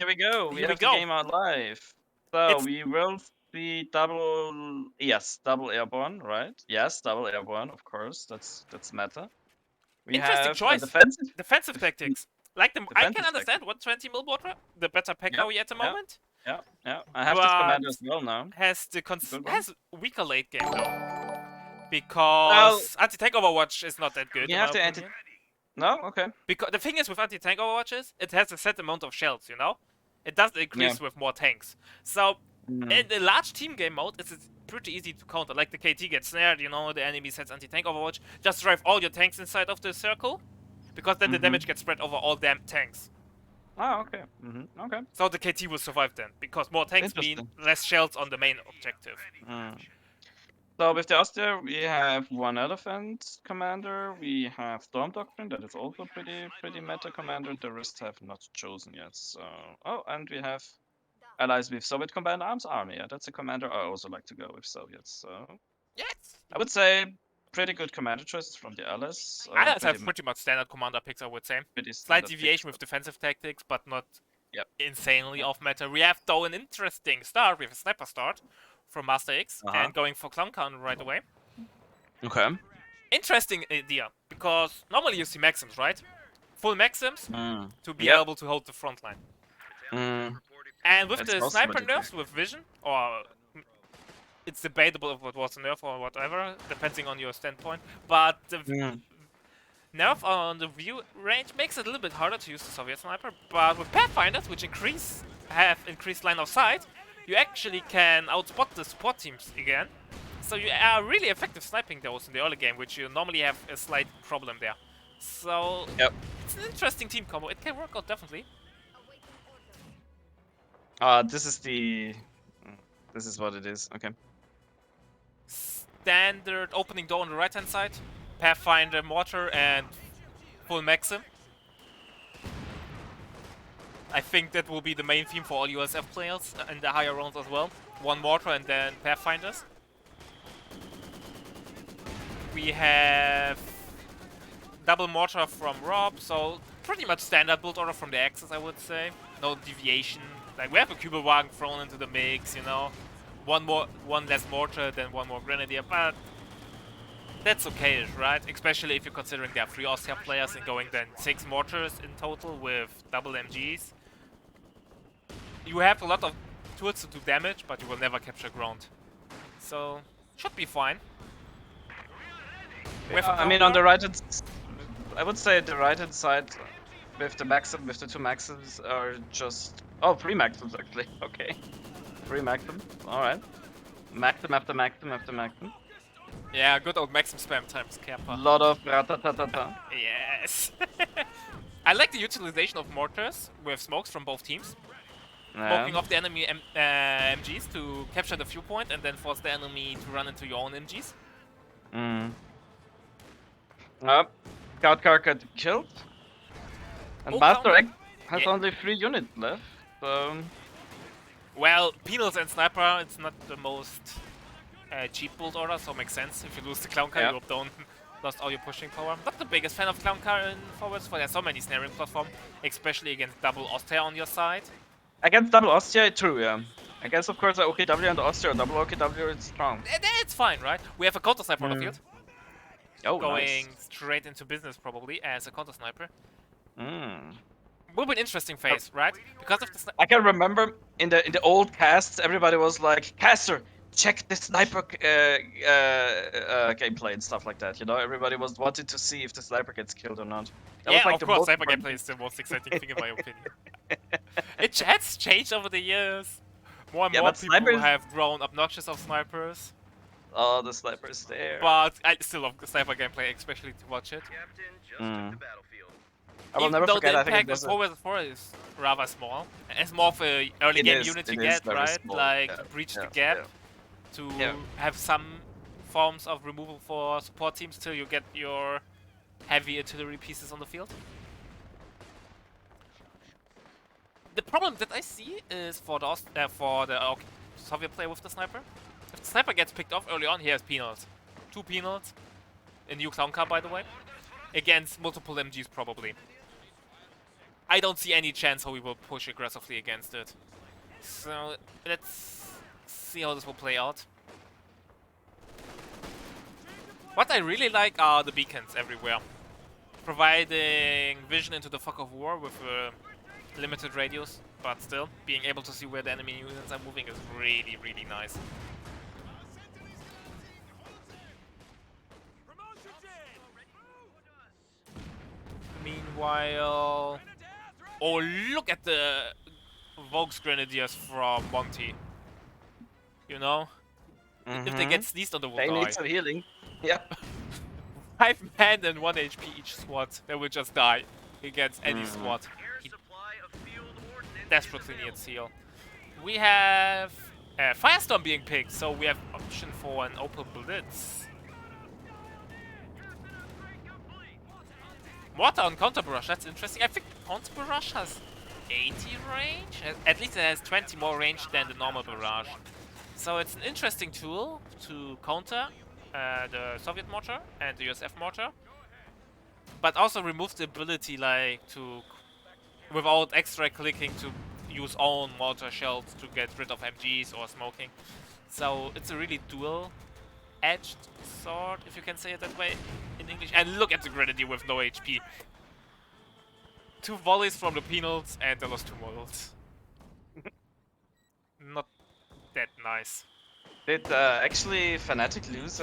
we go. We Here we have the go. game out live. So It's- we will see double airborne, right? Yes, double airborne, of course. That's meta. We Interesting have choice. defensive Defensive tactics. Like I can defensive understand tactics. what 20 mil water, the better pack Yeah, carry at the yeah, moment. yeah. I have this But commander as well now. has Good one. has weaker late game though. Well, Because anti-tank Overwatch is not that good we in my have the opinion. No, okay. Because the thing is with anti-tank Overwatches, it has a set amount of shells, you know? It doesn't increase with more tanks. So in the large team game mode, it's pretty easy to counter. Like the KT gets snared, you know, the enemy sets anti-tank Overwatch. Just drive all your tanks inside of the circle, because then the damage gets spread over all damn tanks. Oh, okay. Okay. So the KT will survive then, because more tanks mean less shells on the main objective. So with the Austria, we have one elephant commander. We have Storm Doctrine, that is also pretty meta commander. The rest have not chosen yet. So and we have allies with Soviet Combined Arms Army. Yeah, that's a commander I also like to go with Soviets. So Yes! I would say pretty good commander choices from the allies. Allies have pretty much standard commander picks, I would say. Slight deviation with defensive tactics, but not insanely off meta. We have though an interesting start with a sniper start from Master X and going for clown count right away. Okay. Interesting idea, because normally you see Maxims, right? Full Maxims to be able to hold the front line. And with the sniper nerfs with vision, or it's debatable if it was a nerf or whatever, depending on your standpoint, but the nerf on the view range makes it a little bit harder to use the Soviet sniper, but with Pathfinders, which have increased line of sight, you actually can outspot the support teams again. So you are really effective sniping those in the early game, which you normally have a slight problem there. So it's an interesting team combo. It can work out definitely. This is what it is. Okay. Standard opening door on the right hand side, Pathfinder mortar and full Maxim. I think that will be the main theme for all USF players in the higher rounds as well. One mortar and then Pathfinders. We have double mortar from Rob, so pretty much standard build order from the Axis, I would say. No deviation. Like we have a Kübelwagen thrown into the mix, you know. One less mortar, then one more grenadier, but that's okay, right? Especially if you're considering there are 3 Austria players and going then 6 mortars in total with double MGs. You have a lot of tools to do damage, but you will never capture ground. So, should be fine. I mean, on the right hand, I would say the right hand side with the 2 Maxims are just 3 Maxims actually. Okay, 3 Maxims. All right, Maxim after Maxim after Maxim. Yeah, good old Maxim spam times Kappa. Lot of ratatatata. Yes. I like the utilization of mortars with smokes from both teams. Smoking off the enemy MGs to capture the viewpoint and then force the enemy to run into your own MGs. Scout car got killed. And Master X has only 3 units left. So... Well, Penals and Sniper, it's not the most cheap build order, so it makes sense. If you lose the Clown car, you don't lost all your pushing power. I'm not the biggest fan of Clown car in forwards, for there's so many snaring platform, especially against double Austria on your side. Against double Austria, true, yeah. I guess, of course, the OKW and the Austria, double OKW is strong. It's fine, right? We have a counter sniper on the field. Going straight into business, probably, as a counter sniper. Will be an interesting phase, right? Because of the I can remember in the old casts, everybody was like, "Caster, check the sniper gameplay and stuff like that." You know, everybody was wanted to see if the sniper gets killed or not. That was like of course, sniper gameplay is the most exciting thing in my opinion. It has changed over the years. More and more people have grown obnoxious of snipers. Oh, the sniper is there. But I still love the sniper gameplay, especially to watch it. I will never forget, the impact of 4vs4 is rather small. It's more of a early game unit you get, right? Small. Like, breach the gap to have some forms of removal for support teams till you get your heavy artillery pieces on the field. The problem that I see is for the Soviet player with the sniper. If the sniper gets picked off early on, he has penals. 2 penals. A new clown car, by the way. Against multiple MGs, probably. I don't see any chance how we will push aggressively against it. So let's see how this will play out. What I really like are the beacons everywhere. Providing vision into the fog of war with a limited radius, but still being able to see where the enemy units are moving is really, really nice. Meanwhile... Oh, look at the Vogue's Grenadiers from Monty. You know? If they get sneezed on, they will die. They need some healing. Yeah. 5 men and 1 HP each squad. They will just die against any squad. He desperately needs heal. We have Firestorm being picked, so we have option for an open blitz. Mortar on Counter Barrage, that's interesting. I think Counter Barrage has 80 range? At least it has 20 more range than the normal Barrage. So it's an interesting tool to counter the Soviet mortar and the USF mortar. But also removes the ability like to, without extra clicking, to use own mortar shells to get rid of MGs or smoking. So it's a really dual-edged sword, if you can say it that way in English. And look at the Grenadier with no HP. 2 volleys from the penals and they lost 2 models. Not that nice. Did actually Fnatic lose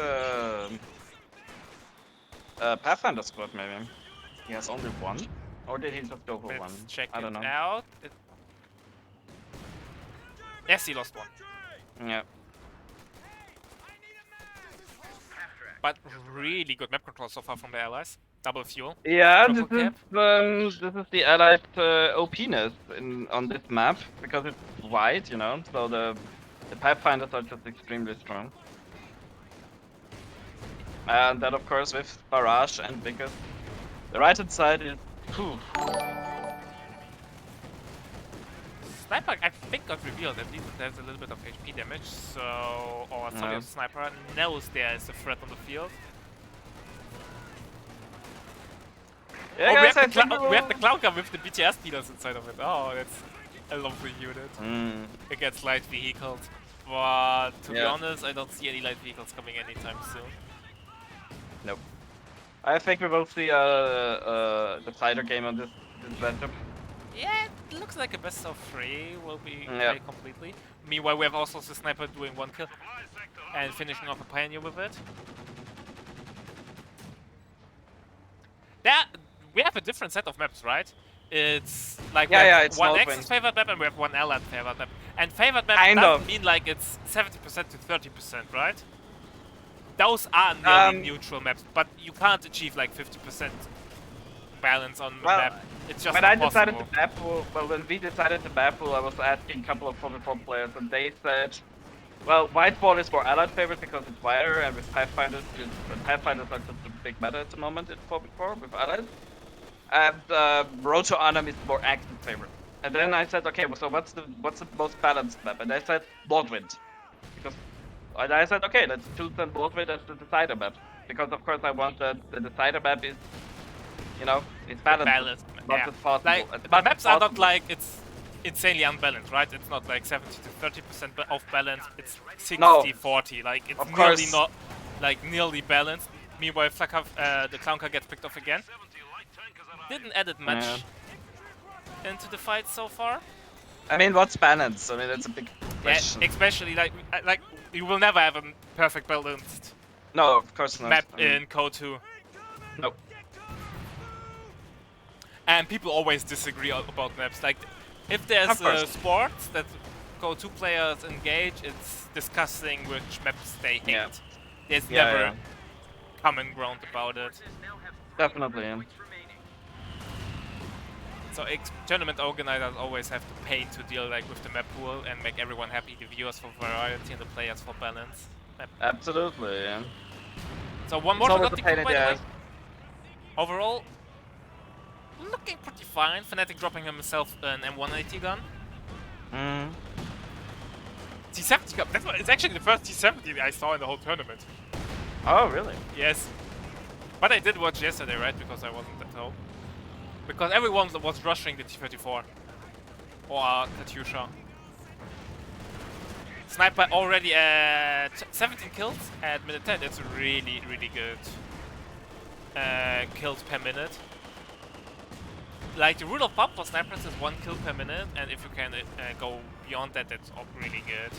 Pathfinder squad maybe? He has only 1? Or did he just go for 1? Let's check I don't know. Out. Yes, he lost 1. Yeah. But really good map control so far from the allies. Double fuel. Yeah, this Triple is the allied OP-ness on this map because it's wide, you know. So the Pathfinders are just extremely strong. And that, of course, with Barrage and Biggest. The right hand side is... Whew. Sniper, I think, got revealed. At least it has a little bit of HP damage. So, or Soviet sniper knows there is a threat on the field. Yeah, Oh, guys, we have the Clowncar with the BTS dealers inside of it. Oh, that's a lovely unit. Against light vehicles. But to be honest, I don't see any light vehicles coming anytime soon. Nope. I think we will see the fighter game on this matchup. Yeah, it looks like a best of 3 will be played completely. Meanwhile, we have also the sniper doing 1 kill and finishing off a pioneer with it. We have a different set of maps, right? It's like it's one Axis favored map and we have one Allied favored map. And favored map doesn't mean like it's 70% to 30%, right? Those are nearly neutral maps, but you can't achieve like 50% balance on the map. It's just when impossible. I decided to map pool, when we decided to map pool, I was asking a couple of 4v4 players, and they said, well, white wall is for allied favorite because it's wider, and with Pathfinders, Pathfinders are just a big meta at the moment in 4v4 with allies. And Roto Arnhem is more active favorite. And then I said, okay, so what's the most balanced map? And they said Bloodwind, because and I said, okay, let's choose then Bloodwind as the decider map, because of course I want that the decider map is, you know, it's balanced. Not as possible. Like, the maps are not like it's insanely unbalanced, right? It's not like 70 to 30% off balance. It's 60-40. Like it's nearly not like nearly balanced. Meanwhile, the Clowncar gets picked off again. Didn't add much into the fight so far. I mean, what's balance? I mean, that's a big question. Yeah, especially like you will never have a perfect balanced. No, of course not. Map in GOSU. Nope. And people always disagree about maps. Like, if there's a sport that GOSU players engage, it's discussing which maps they hate. Yeah. There's never common ground about it. Definitely. Yeah. So tournament organizers always have to pay to deal like with the map pool and make everyone happy. The viewers for variety and the players for balance. Absolutely. Yeah. So one more got the by the way. Overall, looking pretty fine. Fnatic dropping himself an M180 gun. T70 gun. It's actually the first T70 I saw in the whole tournament. Oh, really? Yes. But I did watch yesterday, right? Because I wasn't at home. Because everyone was rushing the T-34. Or Katyusha. Sniper already at 17 kills at minute 10. That's really, really good. Kills per minute. Like the rule of thumb for snipers is 1 kill per minute, and if you can go beyond that, that's really good.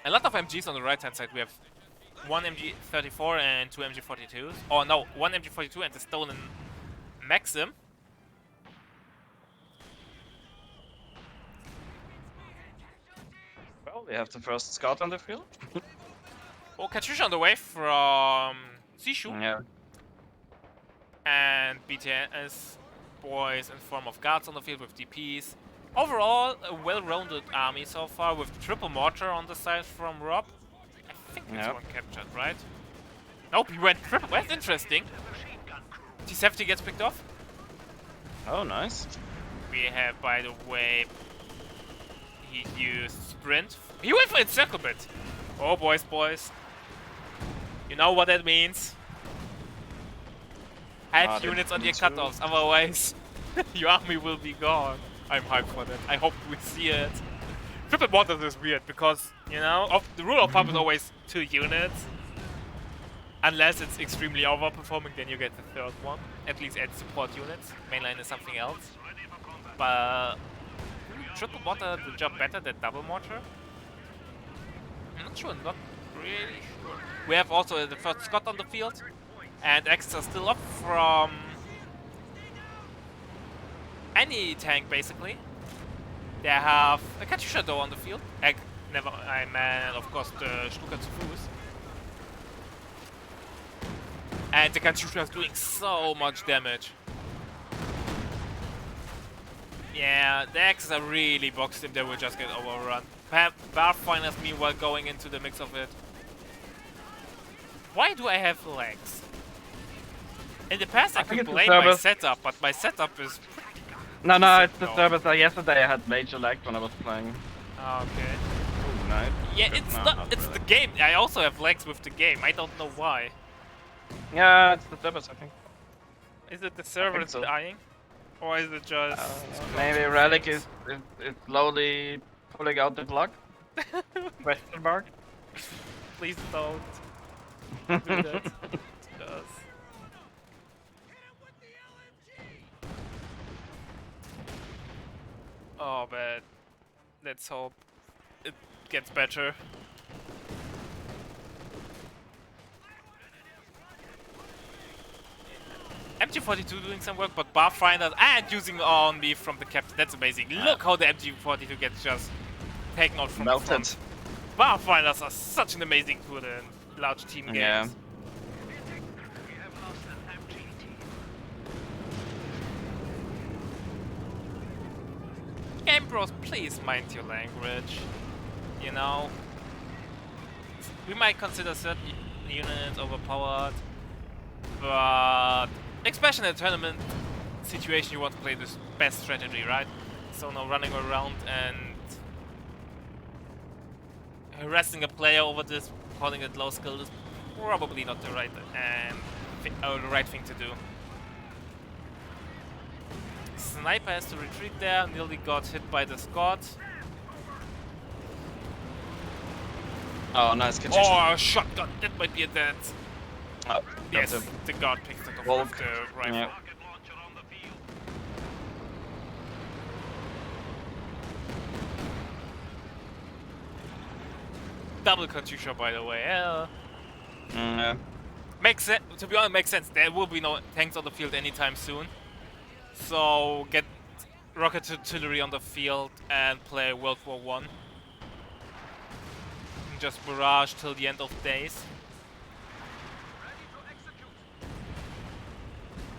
A lot of MGs on the right hand side. We have 1 MG34 and 2 MG42s. Oh no, 1 MG42 and the stolen Maxim. Well, we have the first scout on the field. Oh, Katyusha on the way from Sishu. Yeah. And BTS boys in form of guards on the field with DPs. Overall, a well-rounded army so far with triple mortar on the side from Rob. I think it's one captured, right? Nope, he went triple. That's interesting. T70 gets picked off. Oh, nice. We have, by the way, he used sprint. He went for encirclement. Oh, boys. You know what that means. Have units on your cutoffs, otherwise your army will be gone. I'm hyped for that. I hope we see it. Triple mortars is weird because, you know, the rule of thumb is always 2 units. Unless it's extremely overperforming, then you get the 3rd one. At least add support units. Mainline is something else. But triple mortar the job better than double mortar? I'm not sure, not really sure. We have also the first Scott on the field. And X are still up from any tank, basically. They have a Katyusha though on the field. And of course, the Stuka zu Fuß. And the Katyusha is doing so much damage. Yeah, the X's are really boxed in. They will just get overrun. Pathfinder's meanwhile going into the mix of it. Why do I have legs? In the past I could blame my setup, but my setup is pretty... No, it's the service. Yesterday I had major lag when I was playing. Oh, okay. Ooh, nice. Yeah, it's the game. I also have lags with the game. I don't know why. Yeah, it's the service, I think. Is it the server that's dying? Or is it just... maybe Relic is slowly pulling out the plug? Question mark? Please don't. Do that. It does. Oh man. Let's hope it gets better. MG42 doing some work, but Pathfinder and using on me from the captain. That's amazing. Look how the MG42 gets just taken out from the front. Pathfinders are such an amazing tool in large team games. Yeah. Game Bros, please mind your language. You know, we might consider certain units overpowered, but especially in a tournament situation, you want to play this best strategy, right? So no running around and harassing a player over this, calling it low skill is probably not the right thing to do. Sniper has to retreat there, nearly got hit by the Scott. Oh, nice Katyusha. Oh, shotgun, that might be a dead. Oh, yes, the guard picked it off with the rifle. Yeah. Double Katyusha, by the way. Yeah. Makes sense. To be honest, makes sense. There will be no tanks on the field anytime soon. So get rocket artillery on the field and play World War I. Just barrage till the end of days.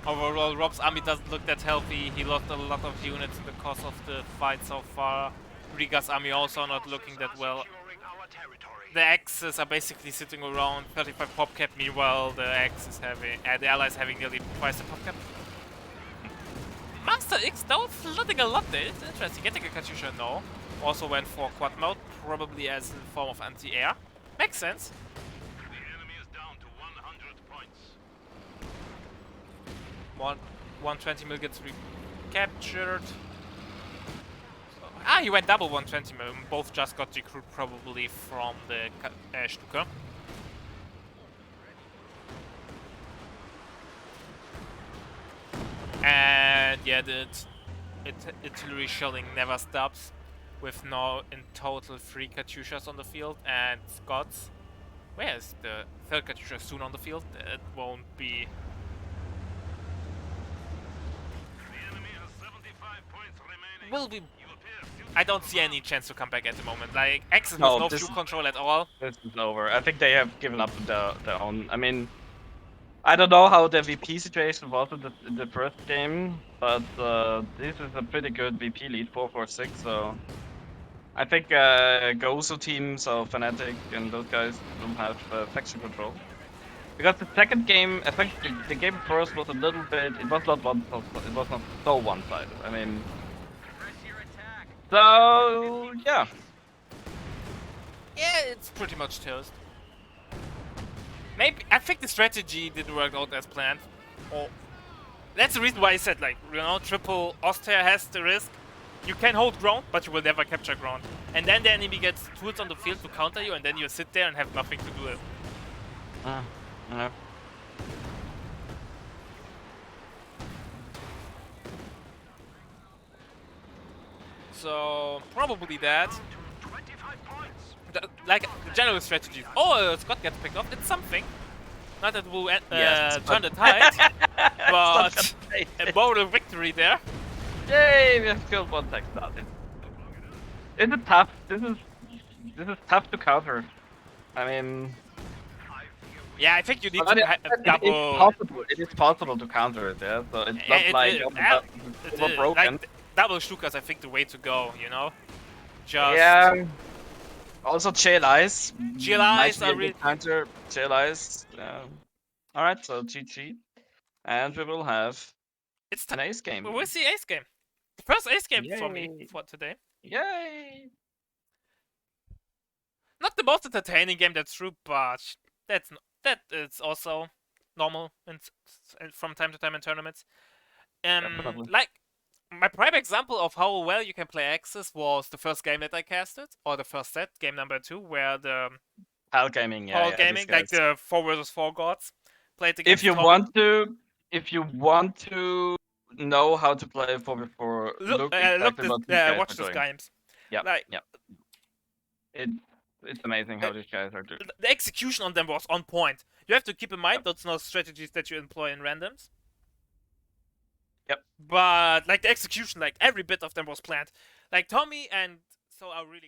Overall, Rob's army doesn't look that healthy. He lost a lot of units in the course of the fight so far. Riga's army also not looking that well. The Axis are basically sitting around 35 pop cap. Meanwhile, the the Allies having nearly twice the pop cap. Master X though flooding a lot there. It's interesting. Getting a Katyusha, no. Also went for quad mode, probably as a form of anti-air. Makes sense. 120 mil gets recaptured. He went double 120 mil. Both just got recruited probably from the Stuka. And yeah, the artillery shelling never stops, with now in total 3 Katyushas on the field and Scots. Where's the 3rd Katyusha soon on the field? It won't be. Will be. I don't see any chance to come back at the moment. Like, Axis with no fuel control at all. This is over. I think they have given up their own. I mean, I don't know how the VP situation was in the first game, but this is a pretty good VP lead, 4-4-6. So I think GOSU team, so Fnatic and those guys will have faction control. Because the second game, I think the game first was a little bit. It was not it was not so one-sided. I mean. So yeah. Yeah, it's pretty much toast. Maybe I think the strategy didn't work out as planned. Or that's the reason why I said, like, you know, triple Austria has the risk. You can hold ground, but you will never capture ground. And then the enemy gets tools on the field to counter you, and then you sit there and have nothing to do with. Yeah. So probably that. Like general strategies. Oh, Scott gets picked off. It's something. Not that it will turn the tide, but a moral victory there. Yay! We have killed one tech star. Is it tough? This is tough to counter. I mean. Yeah, I think you need to double. It is possible to counter it. Yeah, so it's not like it's broken. Like, double Stukas, I think, the way to go. You know. Just. Yeah. Also, GLIs. GLIs are really counter GLIs. Alright, so GG. And we will have an ace game. Where's the ace game? The first ace game for me for today. Yay! Not the most entertaining game, that's true, but that is also normal from time to time in tournaments. Like, my prime example of how well you can play Axis was the first game that I casted, or the first set, game number 2, where the PAL gaming, like the 4 versus 4 gods played against. If you want to know how to play 4v4, watch these games. Yeah, like, yeah. It's amazing how these guys are doing. The execution on them was on point. You have to keep in mind those no strategies that you employ in randoms. Yep. But like the execution, like every bit of them was planned. Like Tommy and so are really good.